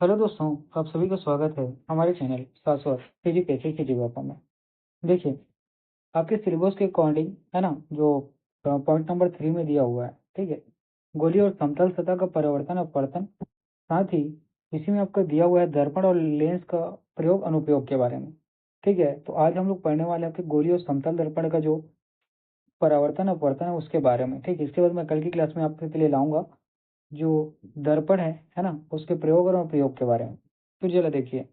Hello दोस्तों, आप सभी का स्वागत है हमारे चैनल शाश्वत फिजिक्स की जीवात्मा में। देखिए, आपके सिलेबस के अकॉर्डिंग है ना, जो पॉइंट नंबर 3 में दिया हुआ है, ठीक है। गोलीय और समतल सतह का परावर्तन और अपवर्तन, साथ ही इसी में आपका दिया हुआ है दर्पण और लेंस का प्रयोग अनुप्रयोग के बारे में। ठीक है, तो आज हम लोग पढ़ने वाले हैं आपके गोलीय और समतल दर्पण का जो परावर्तन अपवर्तन है उसके बारे में। ठीक है, इसके बाद मैं कल की क्लास में आपके लिए लाऊंगा जो दर्पण है ना, उसके प्रयोग और अनुप्रयोग के बारे में। तो चलो देखिए,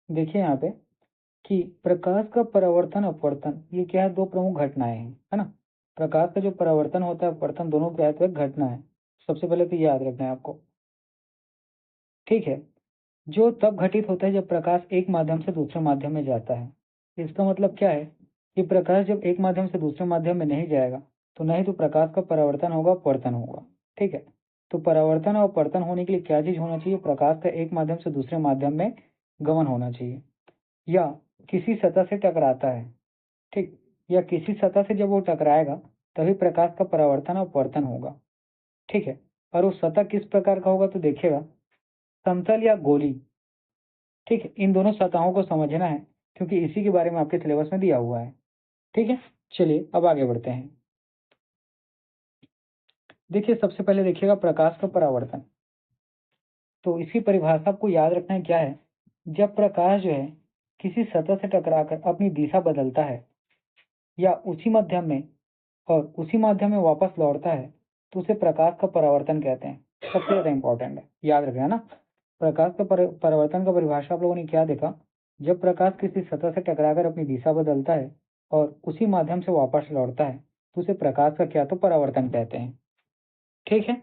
यहाँ पे कि प्रकाश का परावर्तन अपवर्तन ये क्या है, दो प्रमुख घटनाएं हैं, है ना। प्रकाश का जो परावर्तन होता है अपवर्तन दोनों क्या है, तो एक घटना है। सबसे पहले तो ये याद रखना है आपको। ठीक है, जो तब घटित होता है जब प्रकाश एक माध्यम से दूसरे माध्यम में जाता है। इसका मतलब क्या है कि प्रकाश जब एक माध्यम से दूसरे माध्यम में नहीं जाएगा तो नहीं तो प्रकाश का परावर्तन होगा, अपवर्तन होगा। ठीक है, तो परावर्तन और अपवर्तन होने के लिए क्या चीज होना चाहिए, प्रकाश का एक माध्यम से दूसरे माध्यम में गमन होना चाहिए, या किसी सतह से टकराता है। ठीक, या किसी सतह से जब वो टकराएगा तभी प्रकाश का परावर्तन और अपवर्तन होगा। ठीक है, और वो सतह किस प्रकार का होगा तो देखिएगा, समतल या गोली। ठीक है, इन दोनों सतहों को समझना है क्योंकि इसी के बारे में आपके सिलेबस में दिया हुआ है। ठीक है, चलिए अब आगे बढ़ते हैं। देखिए, सबसे पहले देखिएगा प्रकाश का परावर्तन। तो इसकी परिभाषा आपको याद रखना है क्या है, जब प्रकाश जो है किसी सतह से टकराकर अपनी दिशा बदलता है या उसी माध्यम में और उसी माध्यम में वापस लौटता है तो उसे प्रकाश का परावर्तन कहते हैं। सबसे ज्यादा इंपॉर्टेंट है, याद रखना ना। प्रकाश का परावर्तन का परिभाषा आप लोगों ने क्या देखा, जब प्रकाश किसी सतह से टकराकर अपनी दिशा बदलता है और उसी माध्यम से वापस लौटता है तो उसे प्रकाश का क्या तो परावर्तन कहते हैं। ठीक है,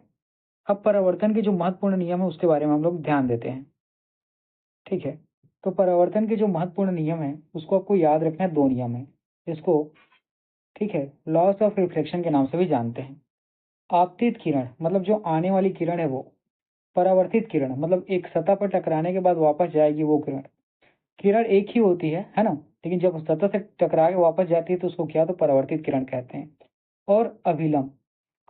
अब परावर्तन के जो महत्वपूर्ण नियम है उसके बारे में हम लोग ध्यान देते हैं। ठीक है, तो परावर्तन के जो महत्वपूर्ण नियम है उसको आपको याद रखना है, दो नियम है इसको। ठीक है, लॉस ऑफ रिफ्लेक्शन के नाम से भी जानते हैं। आपतित किरण मतलब जो आने वाली किरण है वो, परावर्तित किरण मतलब एक सतह पर टकराने के बाद वापस जाएगी वो किरण। किरण एक ही होती है ना, लेकिन जब सतह से टकरा के वापस जाती है तो उसको क्या तो परावर्तित किरण कहते हैं। और अभिलंब,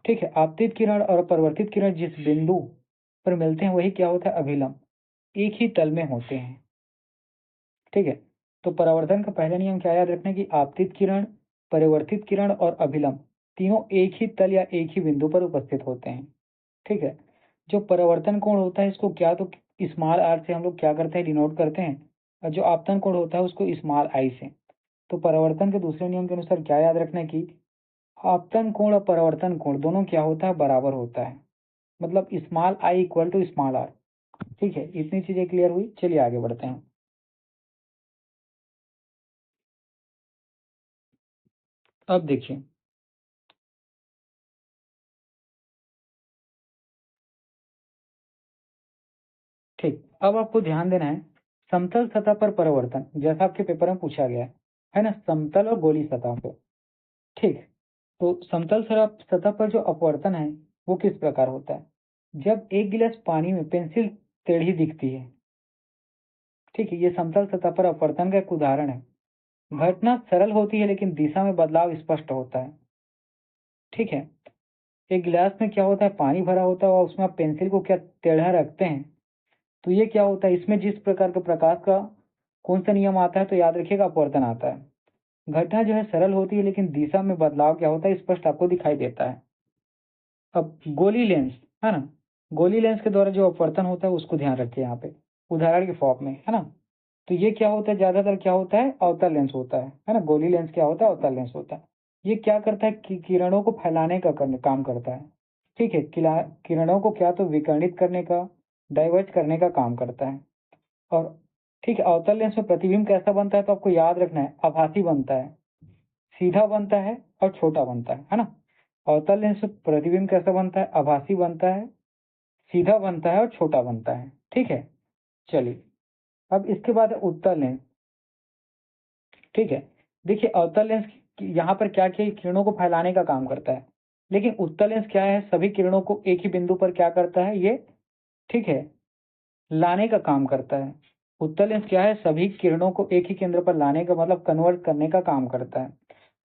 ठीक है, आपतित किरण और परावर्तित किरण जिस बिंदु पर मिलते हैं वही क्या होता है, अभिलंब। एक ही तल में होते हैं। ठीक है, तो परावर्तन का पहला नियम क्या याद रखना है कि आपतित किरण, परावर्तित किरण और अभिलंब तीनों एक ही तल या एक ही बिंदु पर उपस्थित होते हैं। ठीक है, जो परावर्तन कोण होता है इसको क्या तो स्मॉल आर से हम लोग क्या करते हैं, डिनोट करते हैं, और जो आपतन कोण होता है उसको स्मॉल आई से। तो परावर्तन के दूसरे नियम के अनुसार क्या याद रखना है कि आपतन कोण और परावर्तन कोण दोनों क्या होता है, बराबर होता है। मतलब small i equal to small r. ठीक है, इतनी चीजें क्लियर हुई, चलिए आगे बढ़ते हैं। अब देखिए, ठीक, अब आपको ध्यान देना है समतल सतह पर परावर्तन, जैसा आपके पेपर में पूछा गया है ना, समतल और गोली सतह पे। ठीक, तो समतल सतह पर जो अपवर्तन है वो किस प्रकार होता है, जब एक गिलास पानी में पेंसिल टेढ़ी दिखती है। ठीक है, ये समतल सतह पर अपवर्तन का एक उदाहरण है। घटना सरल होती है लेकिन दिशा में बदलाव स्पष्ट होता है। ठीक है, एक गिलास में क्या होता है, पानी भरा होता है और उसमें आप पेंसिल को क्या टेढ़ा रखते हैं, तो ये क्या होता है, इसमें जिस प्रकार का प्रकाश का कौन सा नियम आता है तो याद रखिएगा, अपवर्तन आता है। घटना जो है सरल होती है लेकिन दिशा में बदलाव क्या होता है, स्पष्ट आपको दिखाई देता है। अब गोली लेंस, है ना, गोली लेंस के द्वारा जो अपवर्तन होता है उसको ध्यान रखिए यहाँ पे, उदाहरण के फॉर्म में, है ना। तो ये क्या होता है, ज्यादातर क्या होता है, अवतल लेंस होता है ना। गोली लेंस क्या होता है, अवतल लेंस होता है। ये क्या करता है कि किरणों को फैलाने का काम करता है। ठीक है, किरणों को क्या तो विकर्णित करने का, डाइवर्ट करने का काम करता है। और ठीक है, अवतल लेंस में प्रतिबिंब कैसा बनता है तो आपको याद रखना है, आभासी बनता है, सीधा बनता है और छोटा बनता है ना। अवतल लेंस में प्रतिबिंब कैसा बनता है, आभासी बनता है, सीधा बनता है और छोटा बनता है। ठीक है, चलिए अब इसके बाद है उत्तल लेंस। ठीक है, देखिए अवतल लेंस यहाँ पर क्या किया, किरणों को फैलाने का काम करता है, लेकिन उत्तल लेंस क्या है, सभी किरणों को एक ही बिंदु पर क्या करता है ये, ठीक है, लाने का काम करता है। उत्तल लेंस क्या है, सभी किरणों को एक ही केंद्र पर लाने का मतलब कन्वर्ट करने का काम करता है।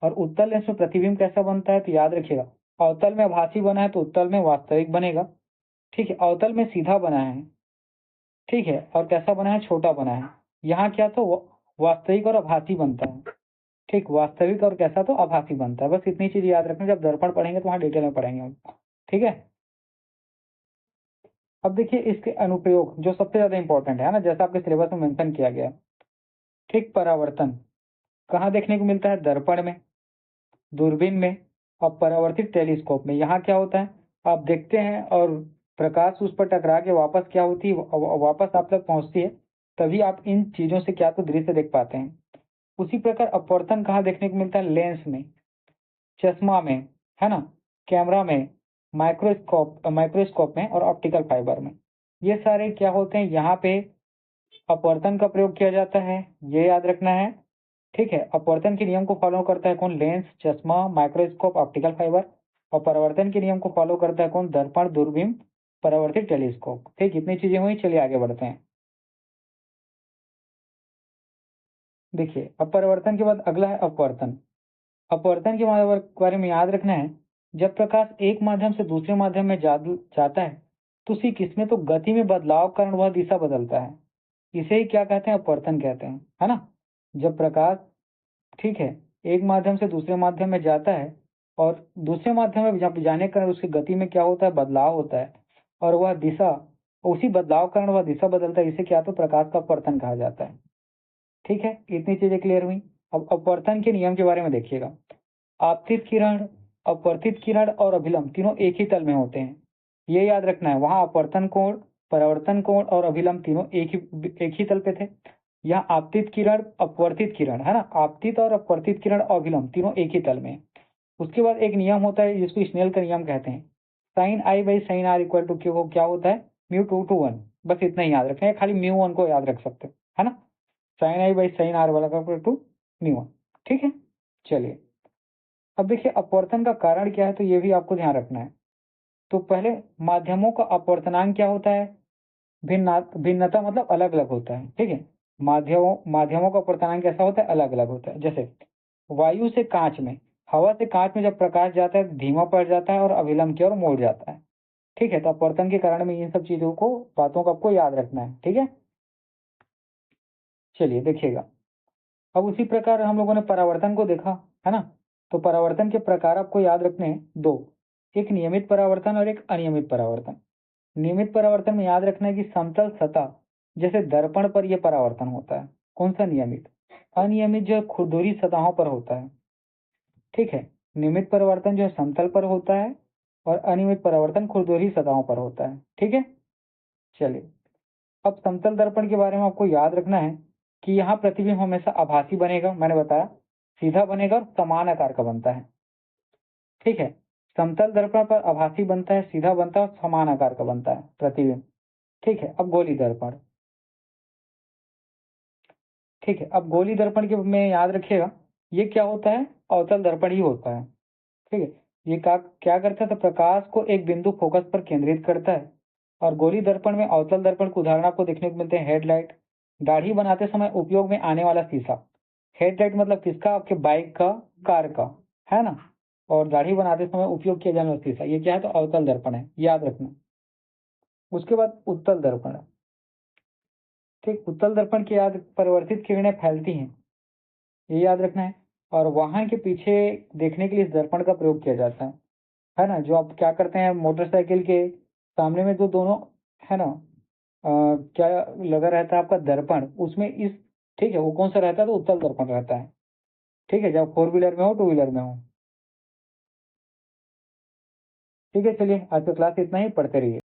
और उत्तल लेंस में प्रतिबिंब कैसा बनता है तो याद रखिएगा, अवतल में आभासी बना है तो उत्तल में वास्तविक बनेगा। ठीक है, अवतल में सीधा बना है ठीक है, और कैसा बना है, छोटा बना है। यहाँ क्या तो वास्तविक और आभासी बनता है। ठीक, वास्तविक और कैसा तो आभासी बनता है। बस इतनी चीज याद रखना, जब दर्पण पढ़ेंगे तो वहाँ डिटेल में पढ़ेंगे हम। ठीक है, अब देखिए इसके अनुप्रयोग जो सबसे ज्यादा इंपॉर्टेंट है ना, जैसा आपके सिलेबस में मेंशन किया गया है। ठीक, परावर्तन कहाँ देखने को मिलता है, दर्पण में, दूरबीन में और परावर्तित टेलीस्कोप में। यहाँ क्या होता है, आप देखते हैं और प्रकाश उस पर टकरा के वापस क्या होती है, वापस आप तक पहुंचती है, तभी आप इन चीजों से क्या तो दृश्य देख पाते हैं। उसी प्रकार अपवर्तन कहाँ देखने को मिलता है, लेंस में, चश्मा में, है ना, कैमरा में, माइक्रोस्कोप में और ऑप्टिकल फाइबर में। ये सारे क्या होते हैं, यहाँ पे अपवर्तन का प्रयोग किया जाता है, ये याद रखना है। ठीक है, अपवर्तन के नियम को फॉलो करता है कौन, लेंस, चश्मा, माइक्रोस्कोप, ऑप्टिकल फाइबर। और परावर्तन के नियम को फॉलो करता है कौन, दर्पण, दूरबीन, परावर्तित टेलीस्कोप। ठीक, इतनी चीजें हुई, चलिए आगे बढ़ते हैं। देखिए, अब परावर्तन के बाद अगला है अपवर्तन। अपवर्तन के बारे में याद रखना है, जब प्रकाश एक माध्यम से दूसरे माध्यम में जाता है तो उसी किसमें तो गति में बदलाव के कारण वह दिशा बदलता है। इसे ही क्या कहते हैं, अपवर्तन कहते हैं, है ना। जब प्रकाश, ठीक है, एक माध्यम से दूसरे माध्यम में जाता है और दूसरे माध्यम में जब जाने के कारण उसकी गति में क्या होता है, बदलाव होता है, और वह दिशा, उसी बदलाव के कारण वह दिशा बदलता है, इसे क्या तो प्रकाश का अपवर्तन कहा जाता है। ठीक है, इतनी चीजें क्लियर हुई। अब अपवर्तन के नियम के बारे में देखिएगा। आपतित किरण, अपवर्तित किरण और अभिलंब तीनों एक ही तल में होते हैं, ये याद रखना है। वहां अपवर्तन कोण, परावर्तन कोण और अभिलंब तीनों एक ही तल पे थे। यहाँ आपतित किरण, अपवर्तित किरण, है ना, आपतित और अपवर्तित किरण और अभिलंब तीनों एक ही तल में है। उसके बाद एक नियम होता है जिसको स्नेल का नियम कहते हैं। Sine i by sine r equal to क्या होता है, म्यू 2/1। बस इतना ही याद रखना है, खाली म्यू 1 को याद रख सकते है ना, sine i by sine r वाला का टू म्यू 1। ठीक है, चलिए अब देखिए अपवर्तन का कारण क्या है, तो ये भी आपको ध्यान रखना है। तो पहले माध्यमों का अपवर्तनांक क्या होता है, भिन्नता मतलब अलग अलग होता है। ठीक है, माध्यमों का अपवर्तनांक कैसा होता है, अलग अलग होता है। जैसे वायु से कांच में, हवा से कांच में जब प्रकाश जाता है धीमा पड़ जाता है और अभिलंब की ओर मोड़ जाता है। ठीक है, तो अपवर्तन के कारण में इन सब चीजों को, बातों को आपको याद रखना है। ठीक है, चलिए देखिएगा। अब उसी प्रकार हम लोगों ने परावर्तन को देखा, है ना। तो परावर्तन के प्रकार आपको याद रखने हैं दो, एक नियमित परावर्तन और एक अनियमित परावर्तन। नियमित परावर्तन में याद रखना है कि समतल सतह जैसे दर्पण पर यह परावर्तन होता है। कौन सा, नियमित। अनियमित जो है खुरदुरी सतहों पर होता है। ठीक है, नियमित परावर्तन जो है समतल पर होता है और अनियमित परावर्तन खुरदुरी सतहों पर होता है। ठीक है, चलिए अब समतल दर्पण के बारे में आपको याद रखना है कि यहाँ प्रतिबिंब हमेशा आभासी बनेगा, मैंने बताया, सीधा बनेगा और समान आकार का बनता है। ठीक है, समतल दर्पण पर आभासी बनता है, सीधा बनता है और समान आकार का बनता है प्रतिबिंब। ठीक है, अब गोली दर्पण। ठीक है, अब गोली दर्पण के में याद रखिएगा, ये क्या होता है, अवतल दर्पण ही होता है। ठीक है, ये क्या करता है, तो प्रकाश को एक बिंदु फोकस पर केंद्रित करता है। और गोली दर्पण में अवतल दर्पण के उदाहरण आपको देखने को मिलते हैं, हेडलाइट, दाढ़ी बनाते समय उपयोग में आने वाला शीशा। हेडलाइट मतलब किसका, आपके बाइक का, कार का, है ना। और दाढ़ी बनाते समय उपयोग किया जाने वाला शीशा, ये क्या है, तो अवतल दर्पण है, याद रखना। उसके बाद उत्तल दर्पण। ठीक, उत्तल दर्पण की याद, परिवर्तित किरणें फैलती हैं, ये याद रखना है। और वाहन के पीछे देखने के लिए इस दर्पण का प्रयोग किया जाता है ना। जो आप क्या करते हैं, मोटरसाइकिल के सामने में जो दोनों, है ना, क्या लगा रहता है आपका दर्पण, उसमें इस, ठीक है, वो कौन सा रहता है, तो उत्तल दर्पण रहता है। ठीक है, जब 4 व्हीलर में हो, 2 व्हीलर में हो। ठीक है, चलिए आज का क्लास इतना ही, पढ़ते रहिए।